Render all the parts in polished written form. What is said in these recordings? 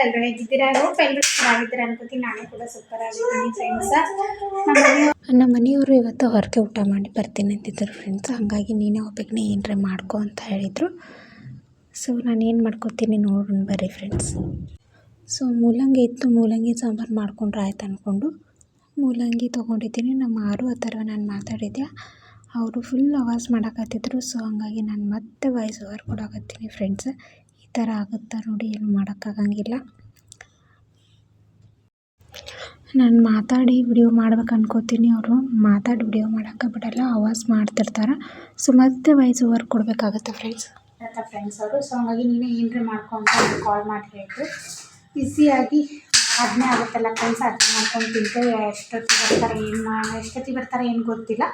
ಎಲ್ಲರೂ ಹೇಗಿದ್ದೀರಾ? ಹೋಪ್ ಎಲ್ಲರೂ ಚೆನ್ನಾಗಿದ್ದೀರಾ ಅನ್ಕೋತೀನಿ. ನಾನು ಕೂಡ ಸೂಪರ್ ಆಗಿದ್ದೀನಿ ಫ್ರೆಂಡ್ಸ್. ನಮ್ಮ ಮನೆಯವರು ಇವತ್ತು ಹೊರಗೆ ಊಟ ಮಾಡಿ ಬರ್ತೀನಿ ಅಂತಿದ್ದರು ಫ್ರೆಂಡ್ಸ್. ಹಾಗಾಗಿ ನೀನೇ ಹೋಗ್ಬೇಕು, ಏನರ ಮಾಡ್ಕೊ ಅಂತ ಹೇಳಿದರು. ಸೊ ನಾನು ಏನು ಮಾಡ್ಕೊತೀನಿ ನೋಡೋಣ ಬರ್ರಿ ಫ್ರೆಂಡ್ಸ್. ಸೊ ಮೂಲಂಗಿ ಇತ್ತು, ಮೂಲಂಗಿ ಸಾಂಬಾರು ಮಾಡ್ಕೊಂಡ್ರೆ ಆಯ್ತು ಅಂದ್ಕೊಂಡು ಮೂಲಂಗಿ ತೊಗೊಂಡಿದ್ದೀನಿ. ನಮ್ಮ ಆರು ಆ ಥರ ನಾನು ಮಾತಾಡಿದ್ದೆ, ಅವರು ಫುಲ್ ಆವಾಜ್ ಮಾಡೋಕತ್ತಿದ್ರು. ಸೊ ಹಂಗಾಗಿ ನಾನು ಮತ್ತೆ ವಾಯ್ಸ್ ಓವರ್ ಕೊಡಕತ್ತೀನಿ ಫ್ರೆಂಡ್ಸ್. ಈ ಥರ ಆಗುತ್ತಾ ನೋಡಿ, ಏನು ಮಾಡೋಕ್ಕಾಗಂಗಿಲ್ಲ. ನಾನು ಮಾತಾಡಿ ವಿಡಿಯೋ ಮಾಡ್ಬೇಕು ಅನ್ಕೋತೀನಿ, ಅವರು ಮಾತಾಡಿ ವಿಡಿಯೋ ಮಾಡೋಕ್ಕೆ ಬಿಡಲ್ಲ, ಆವಾಜ್ ಮಾಡ್ತಿರ್ತಾರೆ. ಸೊ ಮತ್ತೆ ವಾಯ್ಸ್ ಓವರ್ ಕೊಡಬೇಕಾಗತ್ತೆ ಫ್ರೆಂಡ್ಸ್ ಅವರು. ಸೊ ಹಂಗಾಗಿ ನೀನೇ ಏನರ ಮಾಡ್ಕೊ ಅಂತ ಕಾಲ್ ಮಾಡಿ ಹೇಳಿದ್ರು. ಈಸಿಯಾಗಿ ಅದನ್ನೇ ಆಗುತ್ತಲ್ಲ ಫ್ರೆಂಡ್ಸ್, ಅದನ್ನ ಮಾಡ್ಕೊಂಡು ತಿಂತು. ಎಷ್ಟೊತ್ತಿಗೆ ಬರ್ತಾರೆ ಏನು ಗೊತ್ತಿಲ್ಲ.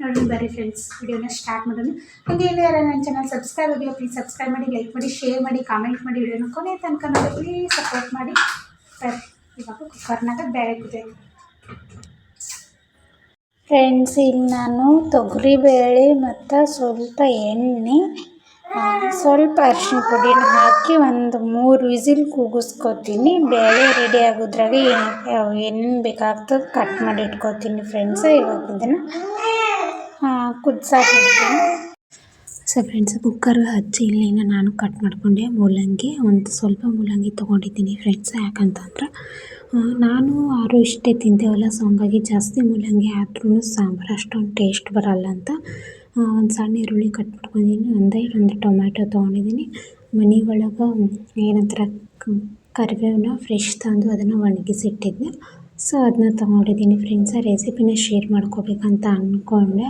ನೋಡಿ ಬರ್ರಿ ಫ್ರೆಂಡ್ಸ್, ವಿಡಿಯೋನ ಸ್ಟಾರ್ಟ್ ಮಾಡೋಣ. ಹಾಗೆ ಯಾರು ನನ್ನ ಚಾನಲ್ ಸಬ್ಸ್ಕ್ರೈಬ್ ಆಗಿಲ್ಲ ಪ್ಲೀಸ್ ಸಬ್ಸ್ಕ್ರೈಬ್ ಮಾಡಿ, ಲೈಕ್ ಮಾಡಿ, ಶೇರ್ ಮಾಡಿ, ಕಾಮೆಂಟ್ ಮಾಡಿ. ವಿಡಿಯೋನ ಕೊನೆ ತನಕ ನೋಡಿ ಪ್ಲೀಸ್ ಸಪೋರ್ಟ್ ಮಾಡಿ. ಬರ್ರಿ ಇವಾಗ ಕುಕ್ಕರ್ನಾಗ ಬೇಳೆ ಕುದಿಯೋದು ಫ್ರೆಂಡ್ಸ್. ಇಲ್ಲಿ ನಾನು ತೊಗರಿಬೇಳೆ ಮತ್ತು ಸ್ವಲ್ಪ ಎಣ್ಣೆ, ಸ್ವಲ್ಪ ಅರಿಶಿನ ಪುಡಿನ ಹಾಕಿ ಒಂದು 3 ವಿಸಿಲ್ ಕೂಗಿಸ್ಕೊತೀನಿ. ಬೇಳೆ ರೆಡಿ ಆಗೋದ್ರಾಗ ಏನೇನು ಬೇಕಾಗ್ತದೆ ಕಟ್ ಮಾಡಿ ಇಟ್ಕೊತೀನಿ ಫ್ರೆಂಡ್ಸ್. ಇವಾಗ ಇದನ್ನು ಕುದಿಸಾಕಿರ್ತೀನಿ. ಸೊ ಫ್ರೆಂಡ್ಸ್ ಕುಕ್ಕರ್ಗೆ ಹಚ್ಚಿ ಇಲ್ಲಿನ ನಾನು ಕಟ್ ಮಾಡಿಕೊಂಡೆ ಮೂಲಂಗಿ, ಒಂದು ಸ್ವಲ್ಪ ಮೂಲಂಗಿ ತೊಗೊಂಡಿದ್ದೀನಿ ಫ್ರೆಂಡ್ಸ್. ಯಾಕಂತಂದ್ರೆ ನಾನು ಆರು ಇಷ್ಟೇ ತಿಂತೇವಲ್ಲ, ಸೊ ಹಂಗಾಗಿ ಜಾಸ್ತಿ ಮೂಲಂಗಿ ಆದ್ರೂ ಸಾಂಬಾರು ಅಷ್ಟೊಂದು ಟೇಸ್ಟ್ ಬರಲ್ಲ ಅಂತ ಒಂದು ಸಣ್ಣ ಈರುಳ್ಳಿ ಕಟ್ ಮಾಡ್ಕೊಂಡಿದ್ದೀನಿ. ಒಂದು ಟೊಮ್ಯಾಟೊ ತೊಗೊಂಡಿದ್ದೀನಿ. ಮನೆ ಒಳಗೆ ಏನಂತಾರೆ ಕರಿಬೇವನ್ನ ಫ್ರೆಶ್ ತಂದು ಅದನ್ನು ಒಣಗಿಸಿಟ್ಟಿದ್ದೆ. ಸೊ ಅದನ್ನ ತೊಗೊಂಡಿದ್ದೀನಿ ಫ್ರೆಂಡ್ಸ್. ರೆಸಿಪಿನ ಶೇರ್ ಮಾಡ್ಕೋಬೇಕಂತ ಅಂದ್ಕೊಂಡೆ,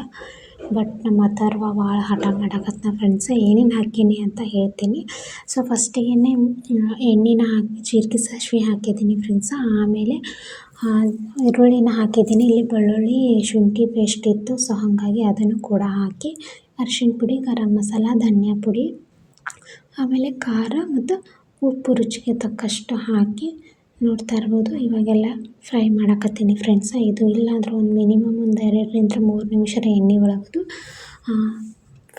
ಬಟ್ ನಮ್ಮ ಅಥರ್ವ ಭಾಳ ಹಠ ಮಾಡಕತ್ತ ಫ್ರೆಂಡ್ಸ್. ಏನೇನು ಹಾಕೀನಿ ಅಂತ ಹೇಳ್ತೀನಿ. ಸೊ ಫಸ್ಟಿಗೆ ಎಣ್ಣೆನ ಹಾಕಿ ಜೀರಿಗೆ ಸಾಸಿವೆ ಹಾಕಿದ್ದೀನಿ ಫ್ರೆಂಡ್ಸ್. ಆಮೇಲೆ ಈರುಳ್ಳಿನ ಹಾಕಿದ್ದೀನಿ. ಇಲ್ಲಿ ಬೆಳ್ಳುಳ್ಳಿ ಶುಂಠಿ ಪೇಸ್ಟ್ ಇತ್ತು, ಸೊ ಹಾಗಾಗಿ ಅದನ್ನು ಕೂಡ ಹಾಕಿ ಅರಿಶಿನ ಪುಡಿ, ಗರಂ ಮಸಾಲ, ಧನಿಯಾ ಪುಡಿ, ಆಮೇಲೆ ಖಾರ ಮತ್ತು ಉಪ್ಪು ರುಚಿಗೆ ತಕ್ಕಷ್ಟು ಹಾಕಿ ನೋಡ್ತಾ ಇರ್ಬೋದು. ಇವಾಗೆಲ್ಲ ಫ್ರೈ ಮಾಡಕತ್ತೀನಿ ಫ್ರೆಂಡ್ಸ್. ಇದು ಇಲ್ಲಾಂದ್ರೆ ಒಂದು ಮಿನಿಮಮ್ ಒಂದು 2-3 ನಿಮಿಷ ಎಣ್ಣೆ ಒಳಗದು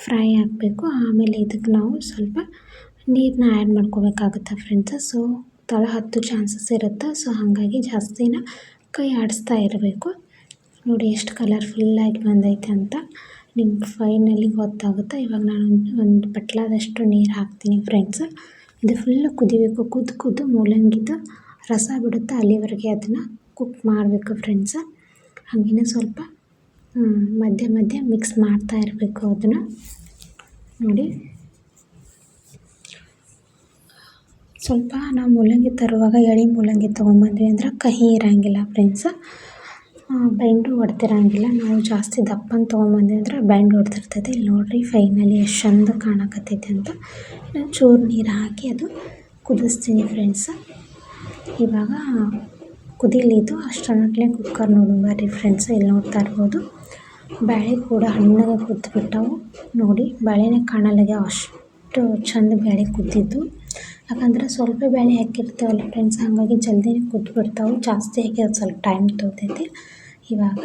ಫ್ರೈ ಆಗಬೇಕು. ಆಮೇಲೆ ಇದಕ್ಕೆ ನಾವು ಸ್ವಲ್ಪ ನೀರನ್ನ ಆ್ಯಡ್ ಮಾಡ್ಕೋಬೇಕಾಗುತ್ತೆ ಫ್ರೆಂಡ್ಸ್. ಸೊ ತಳ ಹತ್ತೋ ಚಾನ್ಸಸ್ ಇರುತ್ತೆ. ಸೊ ಹಾಗಾಗಿ ಜಾಸ್ತಿನ ಕೈ ಆಡಿಸ್ತಾ ಇರಬೇಕು. ನೋಡಿ ಎಷ್ಟು ಕಲರ್ಫುಲ್ಲಾಗಿ ಬಂದೈತೆ ಅಂತ ನಿಮ್ಗೆ ಫೈನಲಿ ಗೊತ್ತಾಗುತ್ತೆ. ಇವಾಗ ನಾನು ಒಂದು ಬಟ್ಲಾದಷ್ಟು ನೀರು ಹಾಕ್ತೀನಿ ಫ್ರೆಂಡ್ಸ್. ಇದು ಫುಲ್ಲು ಕುದಿಬೇಕು. ಕುದ್ದು ಮೂಲಂಗಿದು ರಸ ಬಿಡುತ್ತೆ, ಅಲ್ಲಿವರೆಗೆ ಅದನ್ನು ಕುಕ್ ಮಾಡಬೇಕು ಫ್ರೆಂಡ್ಸ್. ಹಾಗೆಯೇ ಸ್ವಲ್ಪ ಮಧ್ಯೆ ಮಿಕ್ಸ್ ಮಾಡ್ತಾ ಇರಬೇಕು ಅದನ್ನು. ನೋಡಿ ಸ್ವಲ್ಪ ನಾವು ಮೂಲಂಗಿ ತರುವಾಗ ಎಳೆ ಮೂಲಂಗಿ ತೊಗೊಂಬಂದ್ವಿ ಅಂದ್ರೆ ಕಹಿ ಇರೋಂಗಿಲ್ಲ ಫ್ರೆಂಡ್ಸ್, ಬೆಂಡು ಹೊಡ್ತಿರೋಂಗಿಲ್ಲ. ನಾವು ಜಾಸ್ತಿ ದಪ್ಪನ ತೊಗೊಂಬಂದ್ವಿ ಅಂದ್ರೆ ಬೆಂಡು ಹೊಡ್ತಿರ್ತೈತೆ. ಇಲ್ಲಿ ನೋಡಿರಿ ಫೈನಲಿ ಎಷ್ಟು ಚಂದ ಕಾಣಕತ್ತೈತೆ ಅಂತ. ಚೂರು ನೀರು ಹಾಕಿ ಅದು ಕುದಿಸ್ತೀನಿ ಫ್ರೆಂಡ್ಸ್. ಇವಾಗ ಕುದಿಲಿದ್ದು ಅಷ್ಟರಲ್ಲೇ ಕುಕ್ಕರ್ ನೋಡ್ಬಾರ್ರಿ ಫ್ರೆಂಡ್ಸ್. ಇಲ್ಲಿ ನೋಡ್ತಾ ಇರ್ಬೋದು ಬೇಳೆ ಕೂಡ ಹಣ್ಣಗೆ ಕುದ್ಬಿಟ್ಟವು. ನೋಡಿ ಬೇಳೆನೇ ಕಾಣಲ್ಲಾಗೆ, ಅಷ್ಟು ಚಂದ ಬೇಳೆ ಕುದ್ದಿದ್ದು. ಯಾಕಂದರೆ ಸ್ವಲ್ಪ ಬೇಳೆ ಹಾಕಿರ್ತೀವಲ್ಲ ಫ್ರೆಂಡ್ಸ್, ಹಾಗಾಗಿ ಜಲ್ದಿನೇ ಕುದ್ಬಿಡ್ತಾವೆ. ಜಾಸ್ತಿ ಹಾಕಿದ್ರೆ ಸ್ವಲ್ಪ ಟೈಮ್ ತೊಗೊತೈತಿ. ಇವಾಗ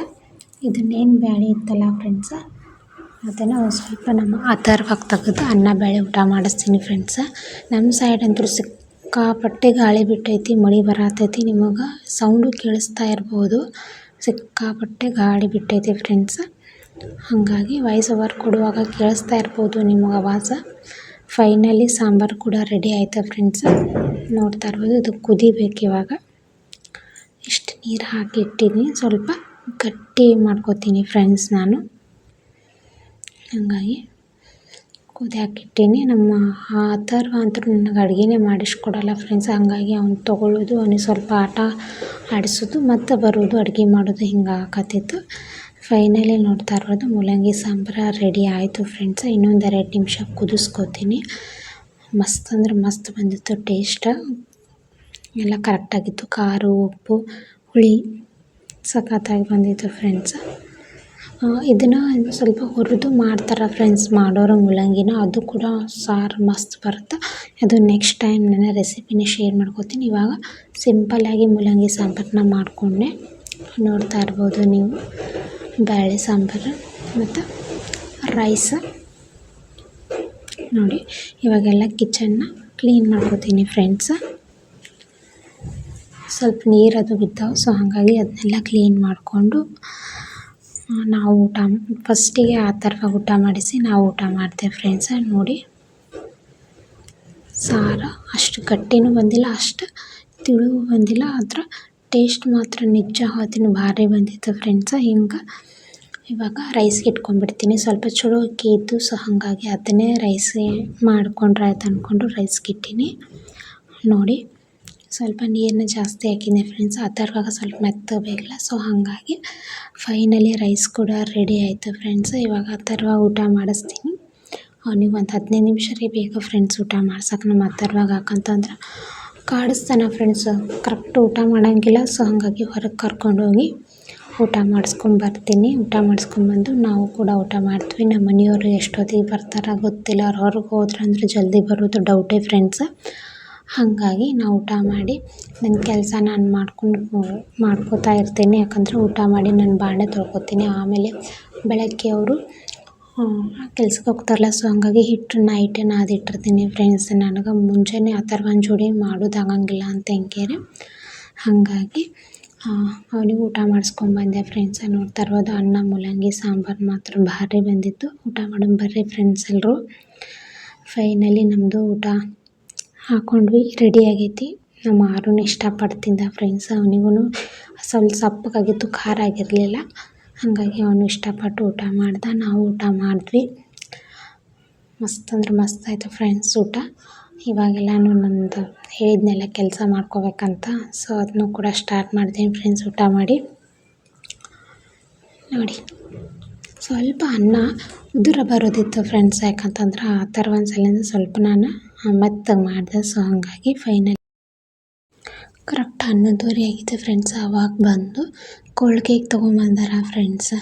ಇದನ್ನೇನು ಬೇಳೆ ಇತ್ತಲ್ಲ ಫ್ರೆಂಡ್ಸ, ಅದನ್ನು ಸ್ವಲ್ಪ ನಮ್ಮ ಅಥರ್ವಕ್ಕೆ ತೆಗೆದು ಅನ್ನ ಬೇಳೆ ಊಟ ಮಾಡಿಸ್ತೀನಿ ಫ್ರೆಂಡ್ಸ. ನಮ್ಮ ಸೈಡ್ ಅಂತೂ ಸಿಕ್ಕಾಪಟ್ಟೆ ಗಾಳಿ ಬಿಟ್ಟೈತಿ, ಮಳೆ ಬರತೈತಿ. ನಿಮಗೆ ಸೌಂಡು ಕೇಳಿಸ್ತಾ ಇರ್ಬೋದು, ಸಿಕ್ಕಾಪಟ್ಟೆ ಗಾಳಿ ಬಿಟ್ಟೈತಿ ಫ್ರೆಂಡ್ಸ. ಹಾಗಾಗಿ ವಾಯ್ಸ್ ಓವರ್ ಕೊಡುವಾಗ ಕೇಳಿಸ್ತಾ ಇರ್ಬೋದು ನಿಮಗೆ ಆವಾಜ. ಫೈನಲಿ ಸಾಂಬಾರು ಕೂಡ ರೆಡಿ ಆಯಿತು ಫ್ರೆಂಡ್ಸ್. ನೋಡ್ತಾ ಇರ್ಬೋದು ಇದು ಕುದಿಬೇಕು. ಇವಾಗ ಇಷ್ಟು ನೀರು ಹಾಕಿ ಇಟ್ಟಿದ್ದೀನಿ, ಸ್ವಲ್ಪ ಗಟ್ಟಿ ಮಾಡ್ಕೊತೀನಿ ಫ್ರೆಂಡ್ಸ್ ನಾನು. ಹಾಗಾಗಿ ಕುದಿಯಾಕಿಟ್ಟೀನಿ. ನಮ್ಮ ಅಥರ್ವ ಅಂತೂ ನನಗೆ ಅಡುಗೆನೇ ಮಾಡಿಸ್ಕೊಡಲ್ಲ ಫ್ರೆಂಡ್ಸ್. ಹಾಗಾಗಿ ಅವ್ನು ತೊಗೊಳ್ಳೋದು, ಅವನಿಗೆ ಸ್ವಲ್ಪ ಆಟ ಆಡಿಸೋದು ಮತ್ತು ಬರೋದು, ಅಡುಗೆ ಮಾಡೋದು ಹಿಂಗೆ ಆಕತ್ತಿತ್ತು. ಫೈನಲಿ ನೋಡ್ತಾ ಇರ್ಬೋದು ಮೂಲಂಗಿ ಸಾಂಬಾರು ರೆಡಿ ಆಯಿತು ಫ್ರೆಂಡ್ಸ್. ಇನ್ನೊಂದು 2 ನಿಮಿಷ ಕುದಿಸ್ಕೊತೀನಿ. ಮಸ್ತ್ ಅಂದ್ರೆ ಮಸ್ತ್ ಬಂದಿತ್ತು ಟೇಸ್ಟ್, ಎಲ್ಲ ಕರೆಕ್ಟಾಗಿತ್ತು. ಖಾರ, ಉಪ್ಪು, ಹುಳಿ ಸಖತ್ತಾಗಿ ಬಂದಿತ್ತು ಫ್ರೆಂಡ್ಸ್. ಇದನ್ನು ಸ್ವಲ್ಪ ಹುರಿದು ಮಾಡ್ತಾರೆ ಫ್ರೆಂಡ್ಸ್ ಮಾಡೋರು ಮೂಲಂಗಿನ, ಅದು ಕೂಡ ಸಾರು ಮಸ್ತ್ ಬರುತ್ತೆ. ಅದು ನೆಕ್ಸ್ಟ್ ಟೈಮ್ ನನ್ನ ರೆಸಿಪಿನ ಶೇರ್ ಮಾಡ್ಕೋತೀನಿ. ಇವಾಗ ಸಿಂಪಲ್ಲಾಗಿ ಮೂಲಂಗಿ ಸಾಂಬಾರನ್ನ ಮಾಡಿಕೊಂಡೆ. ನೋಡ್ತಾ ಇರ್ಬೋದು ನೀವು ಬೇಳೆ ಸಾಂಬಾರು ಮತ್ತು ರೈಸ್. ನೋಡಿ ಇವಾಗೆಲ್ಲ ಕಿಚನ್ನ ಕ್ಲೀನ್ ಮಾಡ್ಕೋತೀನಿ ಫ್ರೆಂಡ್ಸ್. ಸ್ವಲ್ಪ ನೀರದು ಬಿದ್ದಾವೆ. ಸೊ ಹಾಗಾಗಿ ಅದನ್ನೆಲ್ಲ ಕ್ಲೀನ್ ಮಾಡಿಕೊಂಡು ನಾವು ಫಸ್ಟಿಗೆ ಆ ಥರ ಊಟ ಮಾಡಿಸಿ ನಾವು ಊಟ ಮಾಡ್ತೇವೆ ಫ್ರೆಂಡ್ಸ. ನೋಡಿ, ಸಾರು ಅಷ್ಟು ಗಟ್ಟಿನೂ ಬಂದಿಲ್ಲ, ಅಷ್ಟು ತಿಳುವೂ ಬಂದಿಲ್ಲ, ಅದರ ಟೇಸ್ಟ್ ಮಾತ್ರ ನಿಜ ಹೇಳ್ತೀನಿ ಭಾರಿ ಬಂದಿತ್ತು ಫ್ರೆಂಡ್ಸ. ಹಿಂಗೆ ಇವಾಗ ರೈಸ್ಗೆ ಇಟ್ಕೊಂಡ್ಬಿಡ್ತೀನಿ. ಸ್ವಲ್ಪ ಚಲೋ ಅಕ್ಕಿ ಇದ್ದು, ಸೊ ಹಾಗಾಗಿ ಅದನ್ನೇ ರೈಸ್ ಮಾಡ್ಕೊಂಡ್ರೆ ಆಯ್ತು ಅಂದ್ಕೊಂಡು ರೈಸ್ಗೆ ಇಟ್ಟೀನಿ. ನೋಡಿ, ಸ್ವಲ್ಪ ನೀರನ್ನ ಜಾಸ್ತಿ ಹಾಕಿದ್ದೆ ಫ್ರೆಂಡ್ಸ್, ಆ ಥರವಾಗ ಸ್ವಲ್ಪ ಮೆತ್ತಬೇಕಲ್ಲ. ಸೊ ಹಾಗಾಗಿ ಫೈನಲಿ ರೈಸ್ ಕೂಡ ರೆಡಿ ಆಯಿತು ಫ್ರೆಂಡ್ಸ್. ಇವಾಗ ಆ ಥರವಾಗ ಊಟ ಮಾಡಿಸ್ತೀನಿ. ಅವ್ನಿಗೆ ಒಂದು 15 ನಿಮಿಷ ರೀ ಬೇಕು ಫ್ರೆಂಡ್ಸ್ ಊಟ ಮಾಡ್ಸೋಕೆ. ನಮ್ಮ ಥರವಾಗ ಹಾಕಂತಂದ್ರೆ ಕಾಡಿಸ್ತಾನೆ ಫ್ರೆಂಡ್ಸು, ಕರೆಕ್ಟ್ ಊಟ ಮಾಡೋಂಗಿಲ್ಲ. ಸೊ ಹಾಗಾಗಿ ಹೊರಗೆ ಕರ್ಕೊಂಡೋಗಿ ಊಟ ಮಾಡಿಸ್ಕೊಂಬರ್ತೀನಿ. ಊಟ ಮಾಡಿಸ್ಕೊಂಬಂದು ನಾವು ಕೂಡ ಊಟ ಮಾಡ್ತೀವಿ. ನಮ್ಮ ಮನೆಯವರು ಎಷ್ಟೊತ್ತಿಗೆ ಬರ್ತಾರೋ ಗೊತ್ತಿಲ್ಲ, ಅವ್ರು ಹೊರಗೆ ಹೋದ್ರಂದ್ರೆ ಜಲ್ದಿ ಬರೋದು ಡೌಟೇ ಫ್ರೆಂಡ್ಸ. ಹಾಗಾಗಿ ನಾವು ಊಟ ಮಾಡಿ ನನ್ನ ಕೆಲಸ ನಾನು ಮಾಡ್ಕೋತಾ ಇರ್ತೀನಿ. ಯಾಕಂದರೆ ಊಟ ಮಾಡಿ ನಾನು ಬಾಂಡೆ ತೊಳ್ಕೊತೀನಿ. ಆಮೇಲೆ ಬೆಳಗ್ಗೆ ಅವರು ಕೆಲ್ಸಕ್ಕೆ ಹೋಗ್ತಾರಲ್ಲ, ಸೊ ಹಾಗಾಗಿ ಹಿಟ್ಟು ನೈಟೇ ನಾದಿಟ್ಟಿರ್ತೀನಿ ಫ್ರೆಂಡ್ಸ್. ನನಗೆ ಮುಂಜಾನೆ ಆ ಥರ ಒಂದು ಜೋಡಿ ಮಾಡೋದಾಗಂಗಿಲ್ಲ ಅಂತ ಹೆಂಗೇರಿ. ಹಾಗಾಗಿ ಅವನಿಗೆ ಊಟ ಮಾಡಿಸ್ಕೊಂಬಂದೆ ಫ್ರೆಂಡ್ಸ. ನೋಡ್ತಾ ಇರ್ಬೋದು, ಅನ್ನ ಮೂಲಂಗಿ ಸಾಂಬಾರು ಮಾತ್ರ ಭಾರಿ ಬಂದಿತ್ತು. ಊಟ ಮಾಡೋಣ ಬರ್ರಿ ಫ್ರೆಂಡ್ಸ್ ಎಲ್ಲರೂ. ಫೈನಲಿ ನಮ್ಮದು ಊಟ ಹಾಕ್ಕೊಂಡ್ವಿ, ರೆಡಿ ಆಗೈತಿ. ನಮ್ಮ ಆರುನು ಇಷ್ಟಪಟ್ಟು ತಿಂದ ಫ್ರೆಂಡ್ಸ್. ಅವನಿಗೂ ಸ್ವಲ್ಪ ಸಪ್ಪಗಾಗಿತ್ತು, ಖಾರ ಆಗಿರಲಿಲ್ಲ. ಹಾಗಾಗಿ ಅವನು ಇಷ್ಟಪಟ್ಟು ಊಟ ಮಾಡ್ದ, ನಾವು ಊಟ ಮಾಡಿದ್ವಿ. ಮಸ್ತ್ ಅಂದ್ರೆ ಮಸ್ತ್ ಆಯಿತು ಫ್ರೆಂಡ್ಸ್ ಊಟ. ಇವಾಗೆಲ್ಲನೂ ನಂದು ಹೇಳಿದ್ನೆಲ್ಲ ಕೆಲಸ ಮಾಡ್ಕೋಬೇಕಂತ, ಸೊ ಅದನ್ನು ಕೂಡ ಸ್ಟಾರ್ಟ್ ಮಾಡ್ತೀನಿ ಫ್ರೆಂಡ್ಸ್ ಊಟ ಮಾಡಿ. ನೋಡಿ, ಸ್ವಲ್ಪ ಅನ್ನ ಉದುರ ಬರೋದಿತ್ತು ಫ್ರೆಂಡ್ಸ್, ಯಾಕಂತಂದ್ರೆ ಆ ಥರ ಒಂದು ಸಲಿಂದ ಸ್ವಲ್ಪ ನಾನು ಮೆತ್ತಗೆ ಮಾಡಿದೆ. ಸೊ ಹಾಗಾಗಿ ಫೈನಲ್ ಕರೆಕ್ಟ್ 11:30 ಆಗಿತ್ತು ಫ್ರೆಂಡ್ಸ್. ಅವಾಗ ಬಂದು ಕೋಲ್ಡ್ ಕೇಕ್ ತೊಗೊಂಬಂದಾರ ಫ್ರೆಂಡ್ಸ್.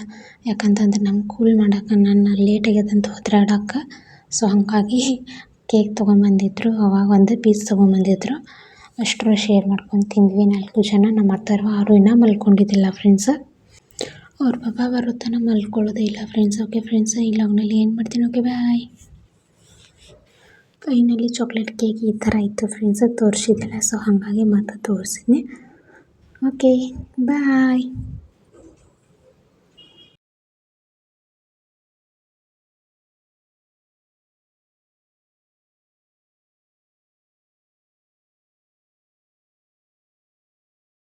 ಯಾಕಂತಂದ್ರೆ ನಮ್ಗೆ ಕೂಲ್ ಮಾಡೋಕೆ ನಾನು ಲೇಟ್ ಆಗ್ಯದಂತ ಒದ್ರಾಡೋಕೆ. ಸೊ ಹಾಗಾಗಿ ಕೇಕ್ ತೊಗೊಂಬಂದಿದ್ರು. ಅವಾಗ ಒಂದು ಪೀಸ್ ತೊಗೊಂಬಂದಿದ್ರು. ಅಷ್ಟರು ಶೇರ್ ಮಾಡ್ಕೊಂಡು ತಿಂದ್ವಿ 4 ಜನ. ನಮ್ಮ ಅತ್ತರು ಅವರು ಇನ್ನೂ ಮಲ್ಕೊಂಡಿದ್ದಿಲ್ಲ ಫ್ರೆಂಡ್ಸ್. ಅವ್ರ ಪಾಪ ಬರೋ ತನಕ ಮಲ್ಕೊಳ್ಳೋದೇ ಇಲ್ಲ ಫ್ರೆಂಡ್ಸ್. ಓಕೆ ಫ್ರೆಂಡ್ಸ್, ಈ ಲಾಗ್ನಲ್ಲಿ ಏನು ಮಾಡ್ತೀನಿ. Okay bye. Finally chocolate cake ಈ ಥರ ಇತ್ತು ಫ್ರೆಂಡ್ಸ್, ತೋರಿಸಿದ್ದಿಲ್ಲ. ಸೊ ಹಾಗಾಗಿ ಮತ್ತೆ ತೋರಿಸಿದ್ನಿ. Okay bye.